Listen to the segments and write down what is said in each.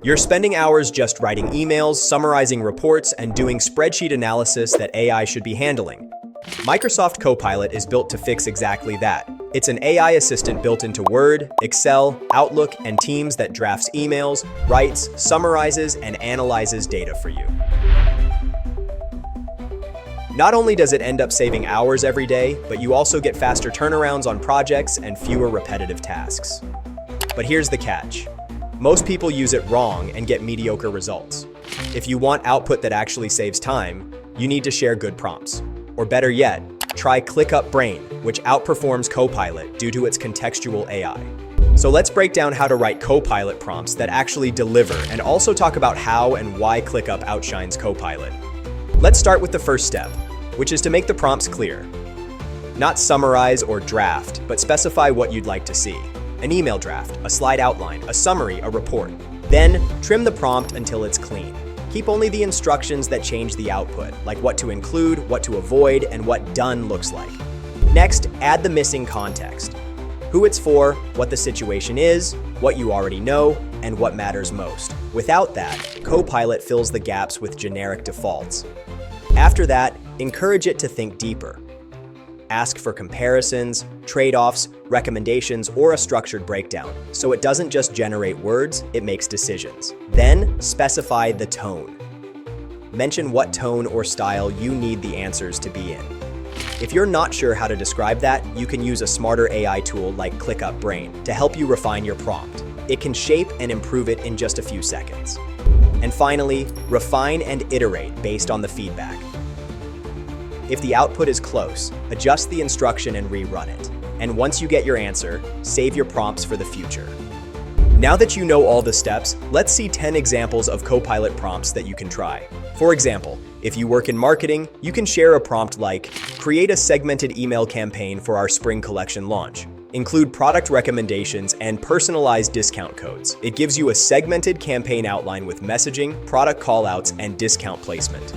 You're spending hours just writing emails, summarizing reports, and doing spreadsheet analysis that AI should be handling. Microsoft Copilot is built to fix exactly that. It's an AI assistant built into Word, Excel, Outlook, and Teams that drafts emails, writes, summarizes, and analyzes data for you. Not only does it end up saving hours every day, but you also get faster turnarounds on projects and fewer repetitive tasks. But here's the catch. Most people use it wrong and get mediocre results. If you want output that actually saves time, you need to share good prompts. Or better yet, try ClickUp Brain, which outperforms Copilot due to its contextual AI. So let's break down how to write Copilot prompts that actually deliver, and also talk about how and why ClickUp outshines Copilot. Let's start with the first step, which is to make the prompts clear. Not summarize or draft, but specify what you'd like to see. An email draft, a slide outline, a summary, a report. Then, trim the prompt until it's clean. Keep only the instructions that change the output, like what to include, what to avoid, and what done looks like. Next, add the missing context. Who it's for, what the situation is, what you already know, and what matters most. Without that, Copilot fills the gaps with generic defaults. After that, encourage it to think deeper. Ask for comparisons, trade-offs, recommendations, or a structured breakdown, so it doesn't just generate words, it makes decisions. Then, specify the tone. Mention what tone or style you need the answers to be in. If you're not sure how to describe that, you can use a smarter AI tool like ClickUp Brain to help you refine your prompt. It can shape and improve it in just a few seconds. And finally, refine and iterate based on the feedback. If the output is close, adjust the instruction and rerun it. And once you get your answer, save your prompts for the future. Now that you know all the steps, let's see 10 examples of Copilot prompts that you can try. For example, if you work in marketing, you can share a prompt like, create a segmented email campaign for our spring collection launch. Include product recommendations and personalized discount codes. It gives you a segmented campaign outline with messaging, product callouts, and discount placement.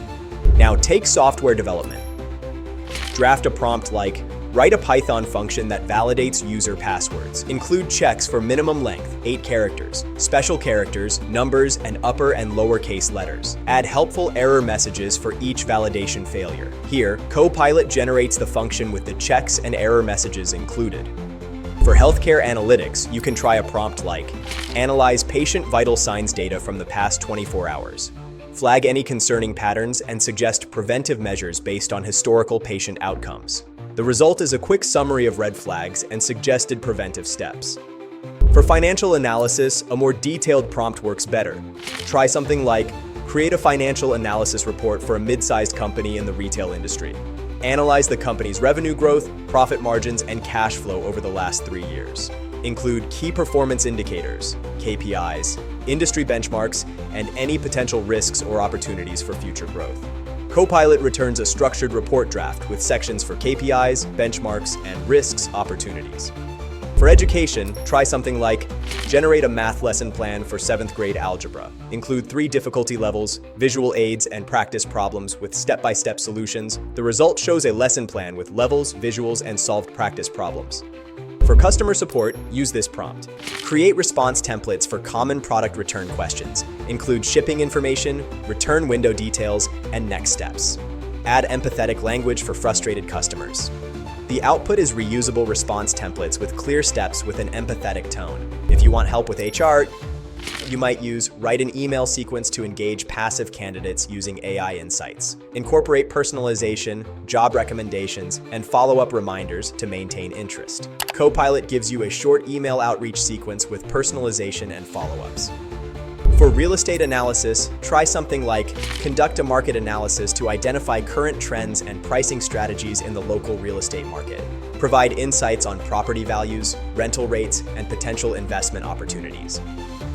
Now take software development. Draft a prompt like, write a Python function that validates user passwords. Include checks for minimum length, 8 characters, special characters, numbers, and upper and lowercase letters. Add helpful error messages for each validation failure. Here, Copilot generates the function with the checks and error messages included. For healthcare analytics, you can try a prompt like, analyze patient vital signs data from the past 24 hours. Flag any concerning patterns and suggest preventive measures based on historical patient outcomes. The result is a quick summary of red flags and suggested preventive steps. For financial analysis, a more detailed prompt works better. Try something like, create a financial analysis report for a mid-sized company in the retail industry. Analyze the company's revenue growth, profit margins, and cash flow over the last 3 years. Include key performance indicators, KPIs, industry benchmarks, and any potential risks or opportunities for future growth. Copilot returns a structured report draft with sections for KPIs, benchmarks, and risks opportunities. For education, try something like, generate a math lesson plan for 7th grade algebra. Include 3 difficulty levels, visual aids, and practice problems with step-by-step solutions. The result shows a lesson plan with levels, visuals, and solved practice problems. For customer support, use this prompt. Create response templates for common product return questions. Include shipping information, return window details, and next steps. Add empathetic language for frustrated customers. The output is reusable response templates with clear steps with an empathetic tone. If you want help with HR, you might use write an email sequence to engage passive candidates using AI insights. Incorporate personalization, job recommendations, and follow-up reminders to maintain interest. Copilot gives you a short email outreach sequence with personalization and follow-ups. For real estate analysis, try something like, conduct a market analysis to identify current trends and pricing strategies in the local real estate market. Provide insights on property values, rental rates, and potential investment opportunities.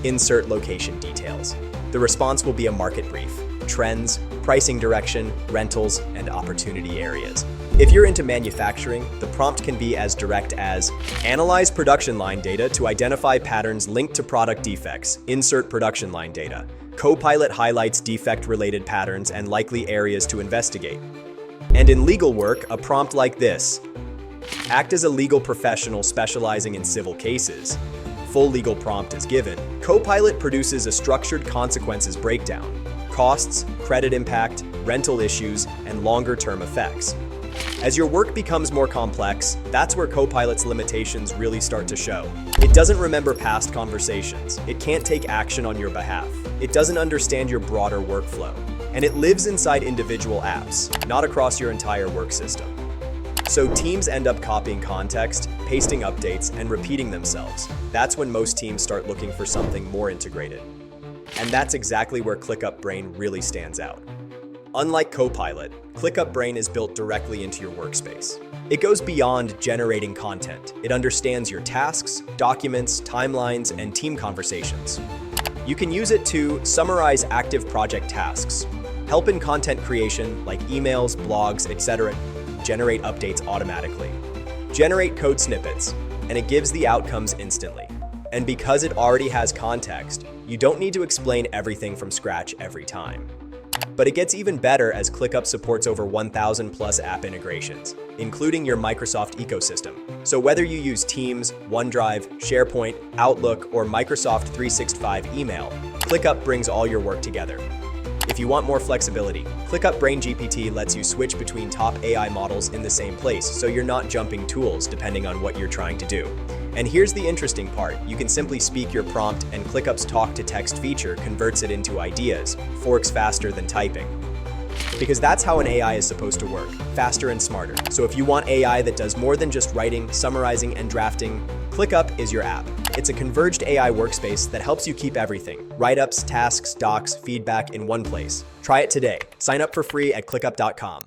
Insert location details. The response will be a market brief, trends, pricing direction, rentals, and opportunity areas. If you're into manufacturing, the prompt can be as direct as, analyze production line data to identify patterns linked to product defects, insert production line data. Copilot highlights defect-related patterns and likely areas to investigate. And in legal work, a prompt like this, act as a legal professional specializing in civil cases. full legal prompt is given, Copilot produces a structured consequences breakdown: costs, credit impact, rental issues, and longer-term effects. As your work becomes more complex, that's where Copilot's limitations really start to show. It doesn't remember past conversations, it can't take action on your behalf, it doesn't understand your broader workflow, and it lives inside individual apps, not across your entire work system. So teams end up copying context, pasting updates, and repeating themselves. That's when most teams start looking for something more integrated. And that's exactly where ClickUp Brain really stands out. Unlike Copilot, ClickUp Brain is built directly into your workspace. It goes beyond generating content. It understands your tasks, documents, timelines, and team conversations. You can use it to summarize active project tasks, help in content creation like emails, blogs, etc., generate updates automatically, generate code snippets, and it gives the outcomes instantly. And because it already has context, you don't need to explain everything from scratch every time. But it gets even better as ClickUp supports over 1,000 plus app integrations, including your Microsoft ecosystem. So whether you use Teams, OneDrive, SharePoint, Outlook, or Microsoft 365 email, ClickUp brings all your work together. If you want more flexibility, ClickUp Brain GPT lets you switch between top AI models in the same place, so you're not jumping tools depending on what you're trying to do. And here's the interesting part: you can simply speak your prompt and ClickUp's talk-to-text feature converts it into ideas, forks faster than typing. Because that's how an AI is supposed to work, faster and smarter. So if you want AI that does more than just writing, summarizing, and drafting, ClickUp is your app. It's a converged AI workspace that helps you keep everything: write-ups, tasks, docs, feedback in one place. Try it today. Sign up for free at clickup.com.